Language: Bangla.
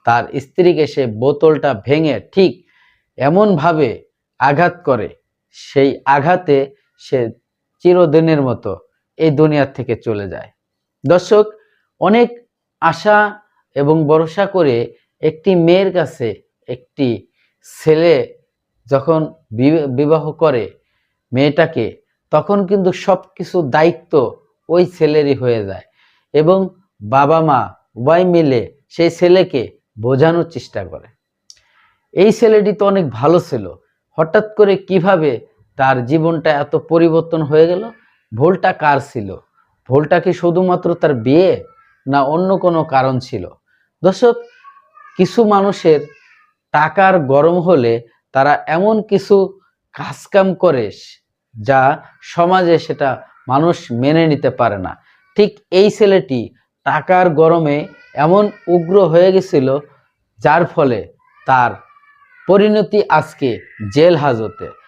তার স্ত্রীকে সে বোতলটা ভেঙে ঠিক এমনভাবে আঘাত করে, সেই আঘাতে সে চিরদিনের মতো এই দুনিয়া থেকে চলে যায়। দর্শক, অনেক আশা এবং ভরসা করে একটি মেয়ের কাছে একটি ছেলে যখন বিবাহ করে মেয়েটাকে, তখন কিন্তু সব কিছু দায়িত্ব ওই ছেলেরই হয়ে যায় এবং বাবা মা উভয় মিলে সেই ছেলেকে বোঝানোর চেষ্টা করে। এই ছেলেটি তো অনেক ভালো ছিল, হঠাৎ করে কিভাবে তার জীবনটা এত পরিবর্তন হয়ে গেল? ভুলটা কার ছিল? ভুলটা কি শুধুমাত্র তার বিয়ে, না অন্য কোনো কারণ ছিল? দর্শক, কিছু মানুষের টাকার গরম হলে তারা এমন কিছু কাজকাম করে যা সমাজে সেটা মানুষ মেনে নিতে পারে না। ঠিক এই ছেলেটি টাকার গরমে এমন উগ্র হয়ে গেছিল, যার ফলে তার পরিণতি আজকে জেল হাজতে।